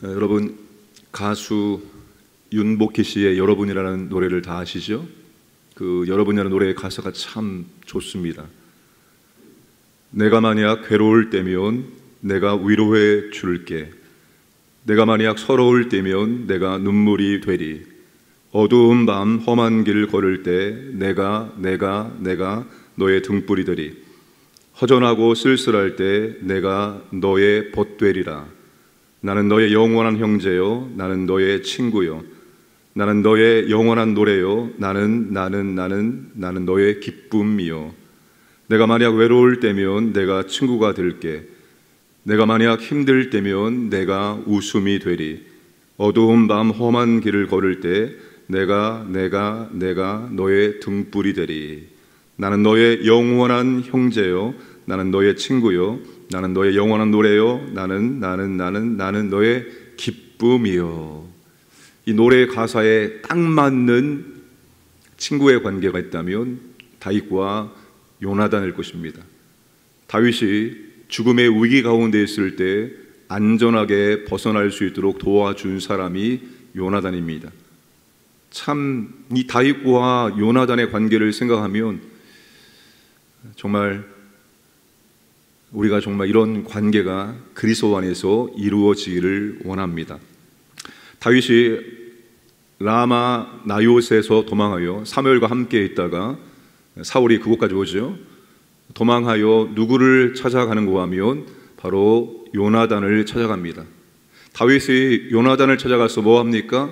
여러분, 가수 윤복희 씨의 여러분이라는 노래를 다 아시죠? 그 여러분이라는 노래의 가사가 참 좋습니다. 내가 만약 괴로울 때면 내가 위로해 줄게. 내가 만약 서러울 때면 내가 눈물이 되리. 어두운 밤 험한 길 걸을 때 내가 너의 등불이 되리. 허전하고 쓸쓸할 때 내가 너의 벗되리라. 나는 너의 영원한 형제요, 나는 너의 친구요, 나는 너의 영원한 노래요, 나는 너의 기쁨이요. 내가 만약 외로울 때면 내가 친구가 될게. 내가 만약 힘들 때면 내가 웃음이 되리. 어두운 밤 험한 길을 걸을 때 내가 너의 등불이 되리. 나는 너의 영원한 형제요, 나는 너의 친구요, 나는 너의 영원한 노래요, 나는 너의 기쁨이요. 이 노래의 가사에 딱 맞는 친구의 관계가 있다면 다윗과 요나단일 것입니다. 다윗이 죽음의 위기 가운데 있을 때 안전하게 벗어날 수 있도록 도와준 사람이 요나단입니다. 참 이 다윗과 요나단의 관계를 생각하면 정말 우리가 정말 이런 관계가 그리스도 안에서 이루어지기를 원합니다. 다윗이 라마 나요셋에서 도망하여 사무엘과 함께 있다가 사울이 그곳까지 오죠. 도망하여 누구를 찾아가는가 하면 바로 요나단을 찾아갑니다. 다윗이 요나단을 찾아가서 뭐 합니까?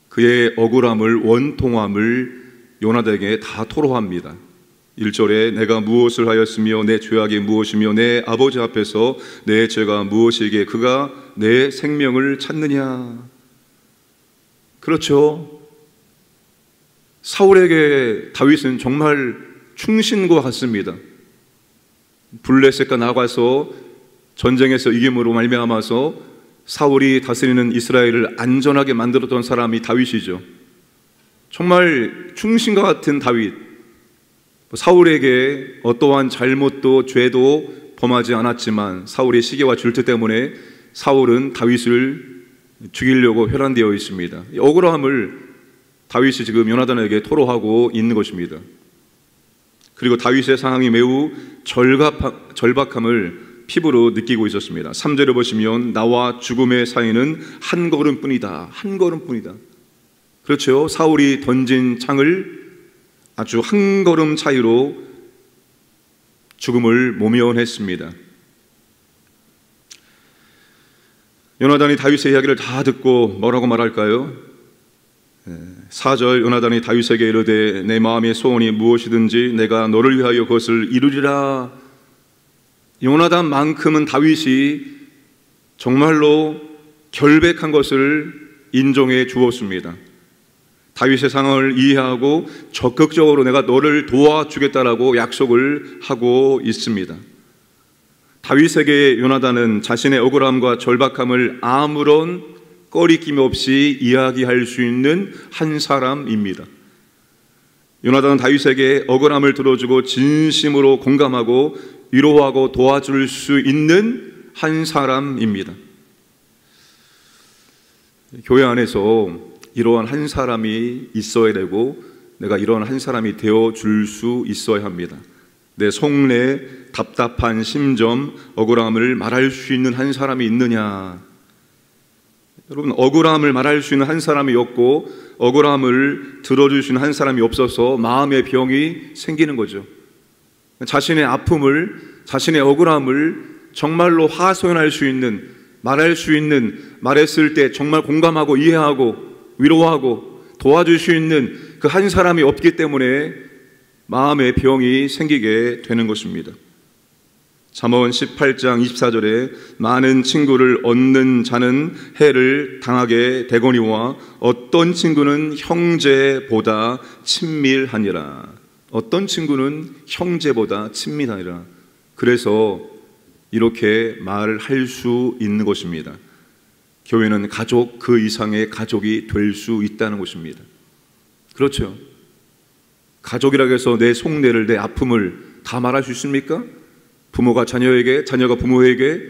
그의 억울함을, 원통함을 요나단에게 다 토로합니다. 1절에 내가 무엇을 하였으며 내 죄악이 무엇이며 내 아버지 앞에서 내 죄가 무엇이기에 그가 내 생명을 찾느냐. 그렇죠. 사울에게 다윗은 정말 충신과 같습니다. 블레셋과 나가서 전쟁에서 이김으로 말미암아서 사울이 다스리는 이스라엘을 안전하게 만들었던 사람이 다윗이죠. 정말 충신과 같은 다윗. 사울에게 어떠한 잘못도 죄도 범하지 않았지만 사울의 시기와 질투 때문에 사울은 다윗을 죽이려고 혈안되어 있습니다. 이 억울함을 다윗이 지금 요나단에게 토로하고 있는 것입니다. 그리고 다윗의 상황이 매우 절박함을 피부로 느끼고 있었습니다. 3절에 보시면 나와 죽음의 사이는 한 걸음뿐이다. 한 걸음뿐이다. 그렇죠. 사울이 던진 창을 아주 한 걸음 차이로 죽음을 모면했습니다. 요나단이 다윗의 이야기를 다 듣고 뭐라고 말할까요? 4절 요나단이 다윗에게 이르되 내 마음의 소원이 무엇이든지 내가 너를 위하여 그것을 이루리라. 요나단만큼은 다윗이 정말로 결백한 것을 인정해 주었습니다. 다윗의 상황을 이해하고 적극적으로 내가 너를 도와주겠다라고 약속을 하고 있습니다. 다윗에게 요나단은 자신의 억울함과 절박함을 아무런 꺼리낌 없이 이야기할 수 있는 한 사람입니다. 요나단은 다윗에게 억울함을 들어주고 진심으로 공감하고 위로하고 도와줄 수 있는 한 사람입니다. 교회 안에서 이러한 한 사람이 있어야 되고 내가 이러한 한 사람이 되어줄 수 있어야 합니다. 내 속내 답답한 심정, 억울함을 말할 수 있는 한 사람이 있느냐? 여러분, 억울함을 말할 수 있는 한 사람이 없고 억울함을 들어줄 수 있는 한 사람이 없어서 마음의 병이 생기는 거죠. 자신의 아픔을, 자신의 억울함을 정말로 하소연할 수 있는, 말할 수 있는, 말했을 때 정말 공감하고 이해하고 위로하고 도와줄 수 있는 그 한 사람이 없기 때문에 마음의 병이 생기게 되는 것입니다. 잠언 18장 24절에 많은 친구를 얻는 자는 해를 당하게 되거니와 어떤 친구는 형제보다 친밀하니라. 어떤 친구는 형제보다 친밀하니라. 그래서 이렇게 말할 수 있는 것입니다. 교회는 가족 그 이상의 가족이 될 수 있다는 것입니다. 그렇죠. 가족이라고 해서 내 속내를, 내 아픔을 다 말할 수 있습니까? 부모가 자녀에게, 자녀가 부모에게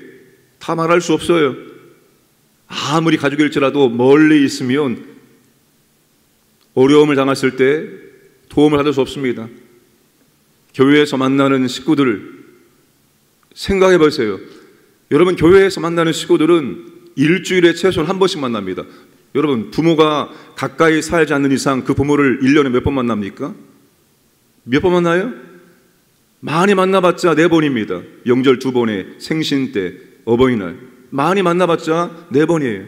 다 말할 수 없어요. 아무리 가족일지라도 멀리 있으면 어려움을 당했을 때 도움을 받을 수 없습니다. 교회에서 만나는 식구들을 생각해 보세요. 여러분, 교회에서 만나는 식구들은 일주일에 최소한 한 번씩 만납니다. 여러분, 부모가 가까이 살지 않는 이상 그 부모를 1년에 몇 번 만납니까? 몇 번 만나요? 많이 만나봤자 4번입니다. 명절 2번에, 생신 때, 어버이날. 많이 만나봤자 4번이에요.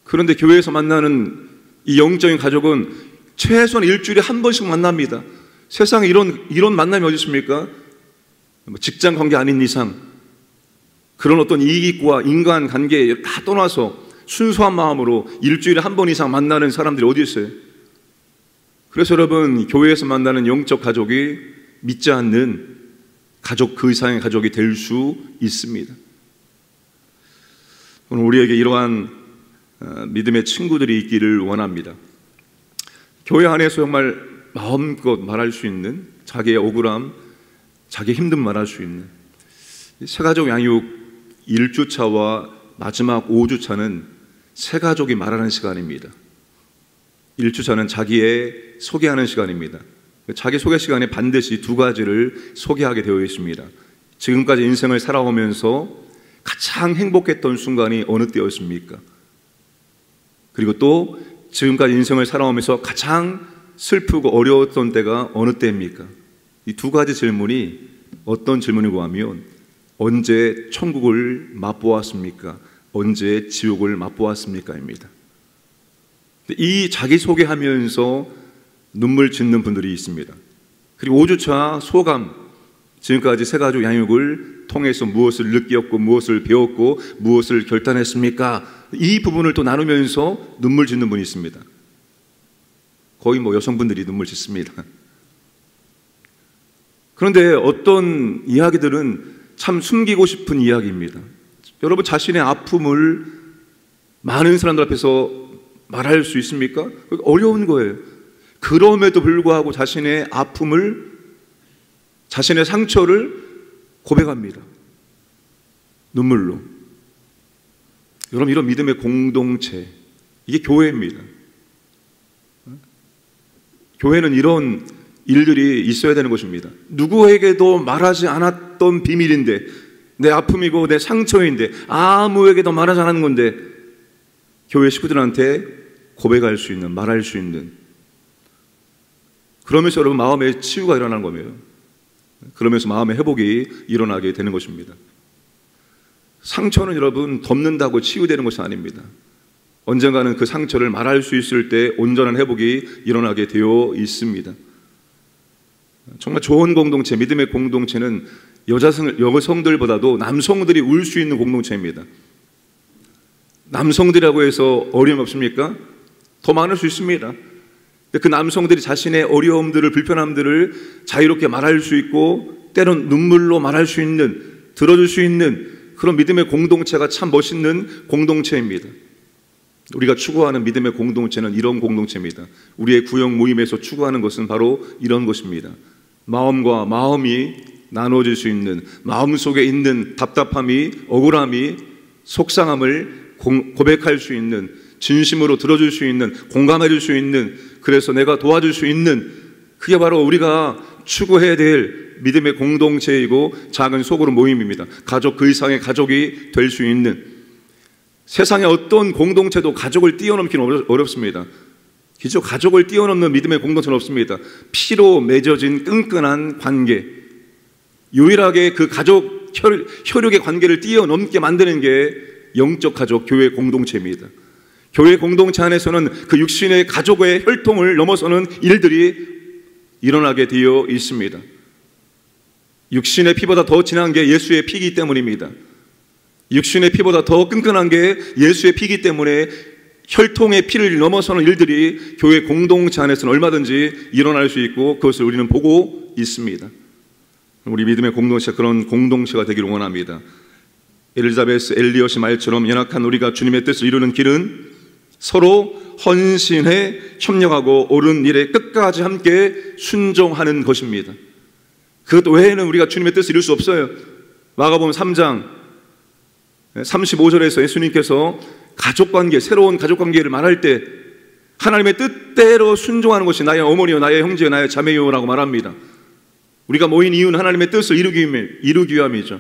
그런데 교회에서 만나는 이 영적인 가족은 최소한 일주일에 한 번씩 만납니다. 세상에 이런 만남이 어디 있습니까? 직장 관계 아닌 이상 그런 어떤 이익과 인간 관계 다 떠나서 순수한 마음으로 일주일에 한 번 이상 만나는 사람들이 어디 있어요? 그래서 여러분, 교회에서 만나는 영적 가족이 믿지 않는 가족 그 이상의 가족이 될 수 있습니다. 오늘 우리에게 이러한 믿음의 친구들이 있기를 원합니다. 교회 안에서 정말 마음껏 말할 수 있는 자기의 억울함, 자기의 힘듦 말할 수 있는 새가족 양육 1주차와 마지막 5주차는 새가족이 말하는 시간입니다. 1주차는 자기의 소개하는 시간입니다. 자기 소개 시간에 반드시 2가지를 소개하게 되어 있습니다. 지금까지 인생을 살아오면서 가장 행복했던 순간이 어느 때였습니까? 그리고 또 지금까지 인생을 살아오면서 가장 슬프고 어려웠던 때가 어느 때입니까? 이 2가지 질문이 어떤 질문이고 하면 언제 천국을 맛보았습니까? 언제 지옥을 맛보았습니까? 입니다. 이 자기소개하면서 눈물 짓는 분들이 있습니다. 그리고 5주차 소감, 지금까지 새가족 양육을 통해서 무엇을 느꼈고 무엇을 배웠고 무엇을 결단했습니까? 이 부분을 또 나누면서 눈물 짓는 분이 있습니다. 거의 여성분들이 눈물 짓습니다. 그런데 어떤 이야기들은 참 숨기고 싶은 이야기입니다. 여러분, 자신의 아픔을 많은 사람들 앞에서 말할 수 있습니까? 어려운 거예요. 그럼에도 불구하고 자신의 아픔을, 자신의 상처를 고백합니다. 눈물로. 여러분, 이런 믿음의 공동체, 이게 교회입니다. 교회는 이런 일들이 있어야 되는 것입니다. 누구에게도 말하지 않았던 비밀인데, 내 아픔이고 내 상처인데 아무에게도 말하지 않은 건데 교회 식구들한테 고백할 수 있는, 말할 수 있는, 그러면서 여러분 마음의 치유가 일어나는 겁니다. 그러면서 마음의 회복이 일어나게 되는 것입니다. 상처는 여러분 덮는다고 치유되는 것이 아닙니다. 언젠가는 그 상처를 말할 수 있을 때 온전한 회복이 일어나게 되어 있습니다. 정말 좋은 공동체, 믿음의 공동체는 여성들보다도 남성들이 울 수 있는 공동체입니다. 남성들이라고 해서 어려움 없습니까? 더 많을 수 있습니다. 그 남성들이 자신의 어려움들을, 불편함들을 자유롭게 말할 수 있고 때론 눈물로 말할 수 있는, 들어줄 수 있는 그런 믿음의 공동체가 참 멋있는 공동체입니다. 우리가 추구하는 믿음의 공동체는 이런 공동체입니다. 우리의 구역 모임에서 추구하는 것은 바로 이런 것입니다. 마음과 마음이 나눠질 수 있는, 마음속에 있는 답답함이, 억울함이, 속상함을 고백할 수 있는, 진심으로 들어줄 수 있는, 공감해 줄 수 있는, 그래서 내가 도와줄 수 있는, 그게 바로 우리가 추구해야 될 믿음의 공동체이고 작은 소그룹 모임입니다. 가족 그 이상의 가족이 될 수 있는, 세상의 어떤 공동체도 가족을 뛰어넘기는 어렵습니다. 기초 가족을 뛰어넘는 믿음의 공동체는 없습니다. 피로 맺어진 끈끈한 관계, 유일하게 그 가족 혈육의 관계를 뛰어넘게 만드는 게 영적 가족, 교회 공동체입니다. 교회 공동체 안에서는 그 육신의 가족의 혈통을 넘어서는 일들이 일어나게 되어 있습니다. 육신의 피보다 더 진한 게 예수의 피이기 때문입니다. 육신의 피보다 더 끈끈한 게 예수의 피이기 때문에 혈통의 피를 넘어서는 일들이 교회 공동체 안에서는 얼마든지 일어날 수 있고 그것을 우리는 보고 있습니다. 우리 믿음의 공동체가 그런 공동체가 되기를 원합니다. 엘리자베스 엘리엇의 말처럼 연약한 우리가 주님의 뜻을 이루는 길은 서로 헌신해 협력하고 옳은 일에 끝까지 함께 순종하는 것입니다. 그것 외에는 우리가 주님의 뜻을 이룰 수 없어요. 마가복음 3장 35절에서 예수님께서 가족관계, 새로운 가족관계를 말할 때 하나님의 뜻대로 순종하는 것이 나의 어머니요, 나의 형제요, 나의 자매요라고 말합니다. 우리가 모인 이유는 하나님의 뜻을 이루기 위함이죠.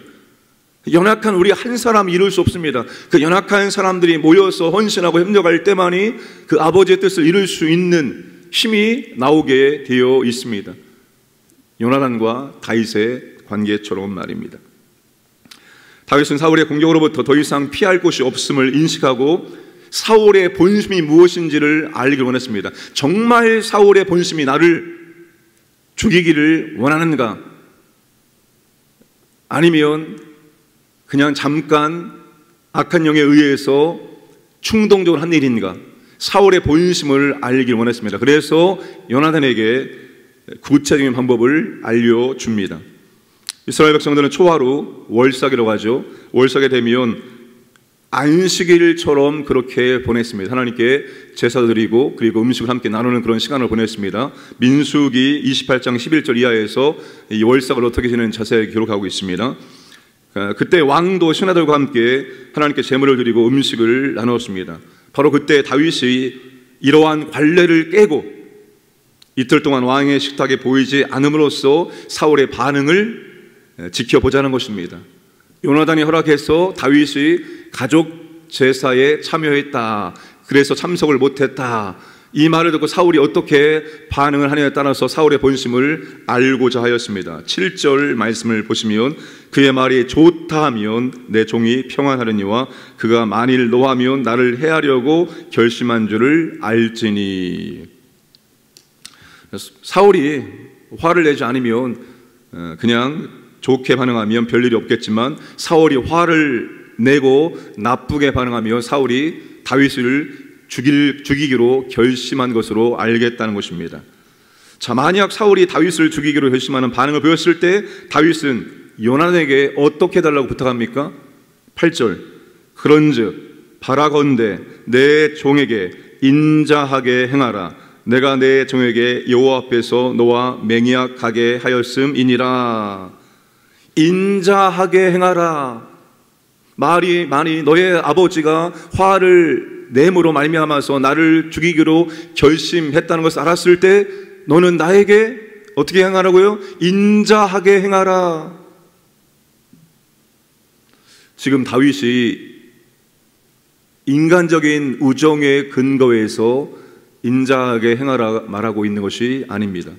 연약한 우리 한 사람 이룰 수 없습니다. 그 연약한 사람들이 모여서 헌신하고 협력할 때만이 그 아버지의 뜻을 이룰 수 있는 힘이 나오게 되어 있습니다. 요나단과 다윗의 관계처럼 말입니다. 다윗은 사울의 공격으로부터 더 이상 피할 곳이 없음을 인식하고 사울의 본심이 무엇인지를 알기를 원했습니다. 정말 사울의 본심이 나를 죽이기를 원하는가? 아니면 그냥 잠깐 악한 영에 의해서 충동적으로 한 일인가? 사울의 본심을 알기를 원했습니다. 그래서 요나단에게 구체적인 방법을 알려줍니다. 이스라엘 백성들은 초하루 월삭이라고 하죠. 월삭에 되면 안식일처럼 그렇게 보냈습니다. 하나님께 제사 드리고 그리고 음식을 함께 나누는 그런 시간을 보냈습니다. 민수기 28장 11절 이하에서 이 월삭을 어떻게 지내는 자세히 기록하고 있습니다. 그때 왕도 신하들과 함께 하나님께 제물을 드리고 음식을 나누었습니다. 바로 그때 다윗이 이러한 관례를 깨고 이틀 동안 왕의 식탁에 보이지 않음으로써 사울의 반응을 지켜보자는 것입니다. 요나단이 허락해서 다윗이 가족 제사에 참여했다. 그래서 참석을 못했다. 이 말을 듣고 사울이 어떻게 반응을 하느냐에 따라서 사울의 본심을 알고자 하였습니다. 7절 말씀을 보시면 그의 말이 좋다 하면 내 종이 평안하려니와 그가 만일 노하면 나를 해하려고 결심한 줄을 알지니. 사울이 화를 내지 않으면 그냥 좋게 반응하면 별일이 없겠지만 사울이 화를 내고 나쁘게 반응하면 사울이 다윗을 죽이기로 결심한 것으로 알겠다는 것입니다. 자, 만약 사울이 다윗을 죽이기로 결심하는 반응을 보였을 때 다윗은 요나단에게 어떻게 해달라고 부탁합니까? 8절 그런즉 바라건대 내 종에게 인자하게 행하라. 내가 내 종에게 여호와 앞에서 너와 맹약하게 하였음이니라. 인자하게 행하라. 말이 너의 아버지가 화를 내므로 말미암아서 나를 죽이기로 결심했다는 것을 알았을 때 너는 나에게 어떻게 행하라고요? 인자하게 행하라. 지금 다윗이 인간적인 우정의 근거에서 인자하게 행하라 말하고 있는 것이 아닙니다.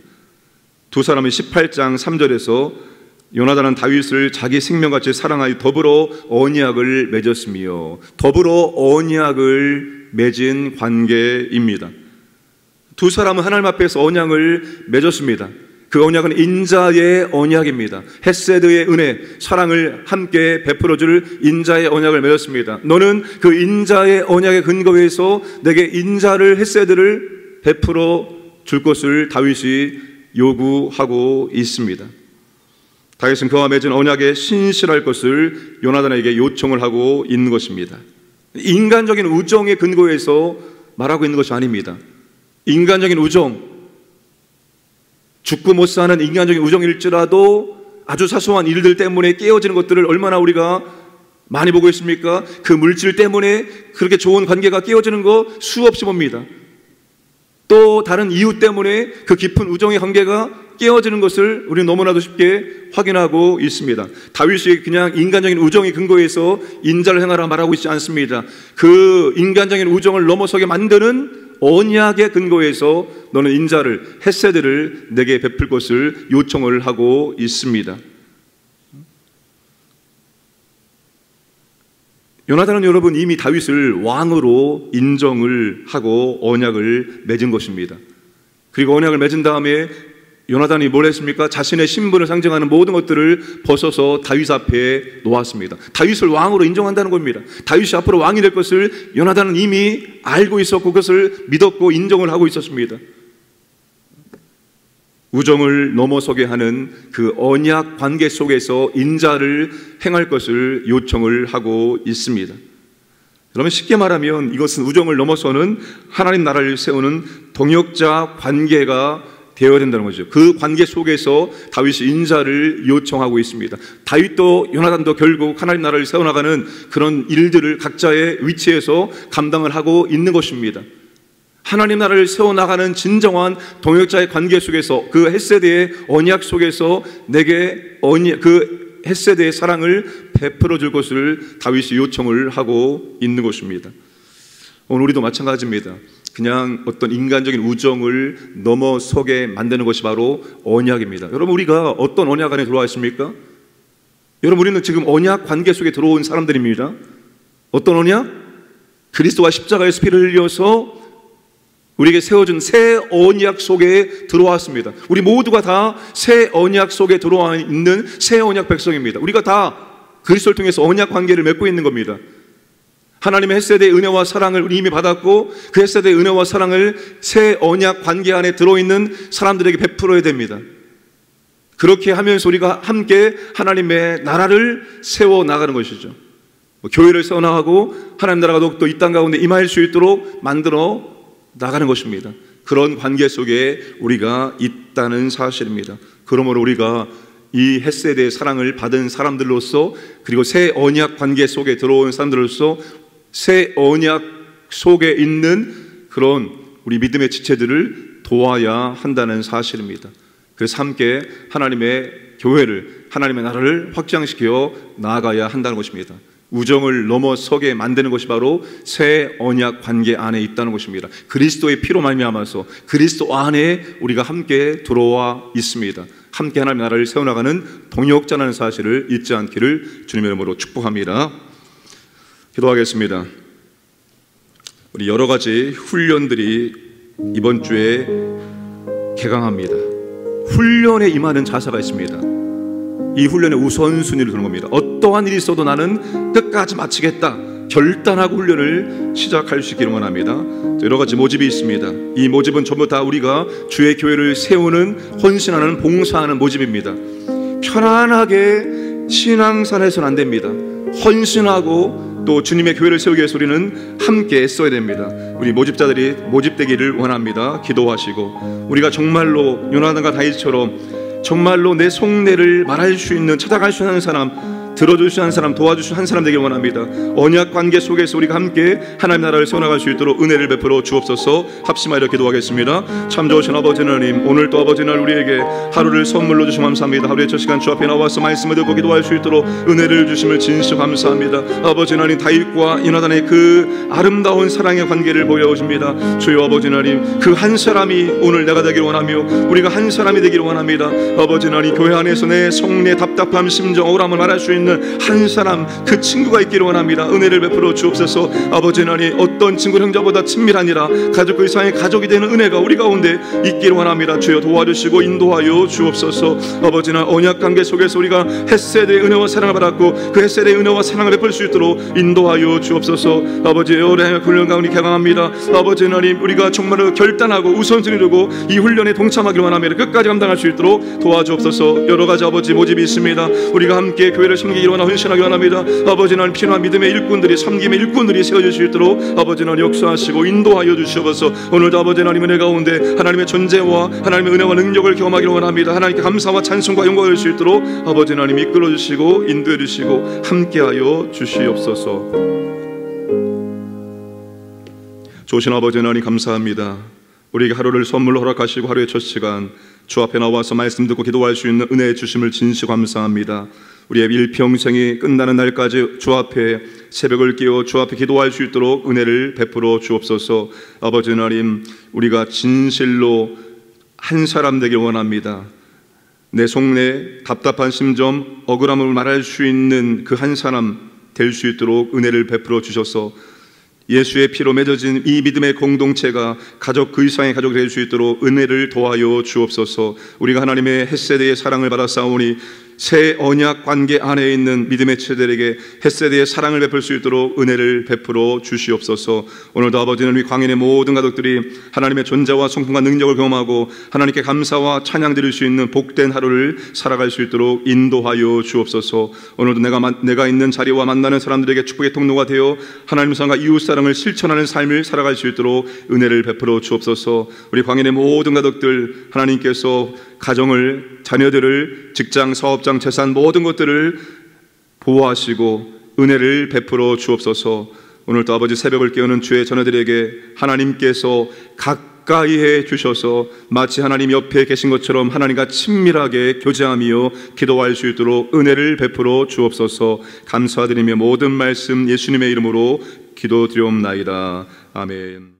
두 사람이 18장 3절에서 요나단은 다윗을 자기 생명같이 사랑하여 더불어 언약을 맺었으며 더불어 언약을 맺은 관계입니다. 두 사람은 하나님 앞에서 언약을 맺었습니다. 그 언약은 인자의 언약입니다. 헤세드의 은혜, 사랑을 함께 베풀어줄 인자의 언약을 맺었습니다. 너는 그 인자의 언약의 근거에서 내게 인자를 헤세드를 베풀어 줄 것을 다윗이 요구하고 있습니다. 다윗은 그와 맺은 언약에 신실할 것을 요나단에게 요청을 하고 있는 것입니다. 인간적인 우정의 근거에서 말하고 있는 것이 아닙니다. 인간적인 우정, 죽고 못 사는 인간적인 우정일지라도 아주 사소한 일들 때문에 깨어지는 것들을 얼마나 우리가 많이 보고 있습니까? 그 물질 때문에 그렇게 좋은 관계가 깨어지는 거 수없이 봅니다. 또 다른 이유 때문에 그 깊은 우정의 관계가 깨어지는 것을 우리는 너무나도 쉽게 확인하고 있습니다. 다윗이 그냥 인간적인 우정의 근거에서 인자를 행하라 말하고 있지 않습니다. 그 인간적인 우정을 넘어서게 만드는 언약의 근거에서 너는 인자를, 헤세드를 내게 베풀 것을 요청을 하고 있습니다. 요나단은 여러분 이미 다윗을 왕으로 인정을 하고 언약을 맺은 것입니다. 그리고 언약을 맺은 다음에 요나단이 뭘 했습니까? 자신의 신분을 상징하는 모든 것들을 벗어서 다윗 앞에 놓았습니다. 다윗을 왕으로 인정한다는 겁니다. 다윗이 앞으로 왕이 될 것을 요나단은 이미 알고 있었고 그것을 믿었고 인정을 하고 있었습니다. 우정을 넘어서게 하는 그 언약 관계 속에서 인자를 행할 것을 요청을 하고 있습니다. 그러면 쉽게 말하면 이것은 우정을 넘어서는 하나님 나라를 세우는 동역자 관계가 되어야 된다는 거죠. 그 관계 속에서 다윗이 인자를 요청하고 있습니다. 다윗도 요나단도 결국 하나님 나라를 세워나가는 그런 일들을 각자의 위치에서 감당을 하고 있는 것입니다. 하나님 나라를 세워나가는 진정한 동역자의 관계 속에서, 그 헷세대의 언약 속에서 내게 그 헷세대의 사랑을 베풀어 줄 것을 다윗이 요청을 하고 있는 것입니다. 오늘 우리도 마찬가지입니다. 그냥 어떤 인간적인 우정을 넘어서게 만드는 것이 바로 언약입니다. 여러분, 우리가 어떤 언약 안에 들어와 있습니까? 여러분, 우리는 지금 언약 관계 속에 들어온 사람들입니다. 어떤 언약? 그리스도와 십자가에서 피를 흘려서 우리에게 세워준 새 언약 속에 들어왔습니다. 우리 모두가 다 새 언약 속에 들어와 있는 새 언약 백성입니다. 우리가 다 그리스도를 통해서 언약 관계를 맺고 있는 겁니다. 하나님의 헷세대의 은혜와 사랑을 우리 이미 받았고, 그 헷세대의 은혜와 사랑을 새 언약 관계 안에 들어있는 사람들에게 베풀어야 됩니다. 그렇게 하면서 우리가 함께 하나님의 나라를 세워나가는 것이죠. 교회를 세워나가고 하나님 나라가 더욱더 이 땅 가운데 임할 수 있도록 만들어 나가는 것입니다. 그런 관계 속에 우리가 있다는 사실입니다. 그러므로 우리가 이 헷세대의 사랑을 받은 사람들로서, 그리고 새 언약 관계 속에 들어온 사람들로서 새 언약 속에 있는 그런 우리 믿음의 지체들을 도와야 한다는 사실입니다. 그래서 함께 하나님의 교회를, 하나님의 나라를 확장시켜 나아가야 한다는 것입니다. 우정을 넘어서게 만드는 것이 바로 새 언약 관계 안에 있다는 것입니다. 그리스도의 피로 말미암아서 그리스도 안에 우리가 함께 들어와 있습니다. 함께 하나님의 나라를 세워나가는 동역자라는 사실을 잊지 않기를 주님의 이름으로 축복합니다. 기도하겠습니다. 우리 여러 가지 훈련들이 이번 주에 개강합니다. 훈련에 임하는 자세가 있습니다. 이 훈련의 우선순위를 두는 겁니다. 어떠한 일이 있어도 나는 끝까지 마치겠다 결단하고 훈련을 시작할 수 있기를 원합니다. 여러 가지 모집이 있습니다. 이 모집은 전부 다 우리가 주의 교회를 세우는, 헌신하는, 봉사하는 모집입니다. 편안하게 신앙생활해서는 안 됩니다. 헌신하고 또 주님의 교회를 세우기 위해서 우리는 함께 애써야 됩니다. 우리 모집자들이 모집되기를 원합니다. 기도하시고, 우리가 정말로 요나단과 다윗처럼 정말로 내 속내를 말할 수 있는, 찾아갈 수 있는 사람, 들어줄 수 있는 사람, 도와줄 수 있는 한 사람 되길 원합니다. 언약 관계 속에서 우리가 함께 하나님 나라를 세워나갈 수 있도록 은혜를 베풀어 주옵소서. 합심하여 기도하겠습니다. 참 좋으신 아버지 하나님, 오늘 또 아버지 날 우리에게 하루를 선물로 주시면 감사합니다. 하루의 첫 시간 주 앞에 나와서 말씀을 듣고 기도할 수 있도록 은혜를 주심을 진심 감사합니다. 아버지 하나님, 다윗과 요나단의 그 아름다운 사랑의 관계를 보여주십니다. 주여 아버지 하나님, 그 한 사람이 오늘 내가 되기를 원하며 우리가 한 사람이 되기를 원합니다. 아버지 하나님, 교회 안에서 내 속내 답답함, 심정, 억울함을 말할 수 있는 한 사람, 그 친구가 있기를 원합니다. 은혜를 베풀어 주옵소서. 아버지 하나님, 어떤 친구 형제보다 친밀하니라 가족 그 이상의 가족이 되는 은혜가 우리 가운데 있기를 원합니다. 주여 도와주시고 인도하여 주옵소서. 아버지 하나님, 언약 관계 속에서 우리가 헷세대의 은혜와 사랑을 받았고 그 헷세대의 은혜와 사랑을 베풀 수 있도록 인도하여 주옵소서. 아버지, 여호와의 훈련 가운데 개강합니다. 아버지 하나님, 우리가 정말로 결단하고 우선순위를 두고 이 훈련에 동참하기를 원합니다. 끝까지 감당할 수 있도록 도와주옵소서. 여러 가지 아버지 모집이 있습니다. 우리가 함께 교회를 섬기기를 원하고 헌신하기 원합니다. 아버지 하나님, 필요한 믿음의 일꾼들이, 섬김의 일꾼들이 세워질 수 있도록 아버지 하나님 역사하시고 인도하여 주시옵소서. 오늘도 아버지 하나님 은혜 가운데 하나님의 존재와 하나님의 은혜와 능력을 경험하기를 원합니다. 하나님께 감사와 찬송과 영광을 줄 수 있도록 아버지 하나님 이끌어 주시고 인도해 주시고 함께하여 주시옵소서. 좋으신 아버지 하나님 감사합니다. 우리에게 하루를 선물로 허락하시고 하루의 첫 시간 주 앞에 나와서 말씀 듣고 기도할 수 있는 은혜의 주심을 진심 감사합니다. 우리의 일평생이 끝나는 날까지 주 앞에 새벽을 깨워 주 앞에 기도할 수 있도록 은혜를 베풀어 주옵소서. 아버지 하나님, 우리가 진실로 한 사람 되길 원합니다. 내 속내 답답한 심정, 억울함을 말할 수 있는 그 한 사람 될 수 있도록 은혜를 베풀어 주셔서 예수의 피로 맺어진 이 믿음의 공동체가 가족 그 이상의 가족이 될 수 있도록 은혜를 도와여 주옵소서. 우리가 하나님의 헷세대의 사랑을 받아 싸우니 새 언약 관계 안에 있는 믿음의 체들에게 헷세대의 사랑을 베풀 수 있도록 은혜를 베풀어 주시옵소서. 오늘도 아버지는 우리 광인의 모든 가족들이 하나님의 존재와 성품과 능력을 경험하고 하나님께 감사와 찬양 드릴 수 있는 복된 하루를 살아갈 수 있도록 인도하여 주옵소서. 오늘도 내가 있는 자리와 만나는 사람들에게 축복의 통로가 되어 하나님 사랑과 이웃사랑을 실천하는 삶을 살아갈 수 있도록 은혜를 베풀어 주옵소서. 우리 광인의 모든 가족들 하나님께서 가정을, 자녀들을, 직장, 사업장, 재산 모든 것들을 보호하시고 은혜를 베풀어 주옵소서. 오늘도 아버지 새벽을 깨우는 주의 자녀들에게 하나님께서 가까이 해 주셔서 마치 하나님 옆에 계신 것처럼 하나님과 친밀하게 교제하며 기도할 수 있도록 은혜를 베풀어 주옵소서. 감사드리며 모든 말씀 예수님의 이름으로 기도드리옵나이다. 아멘.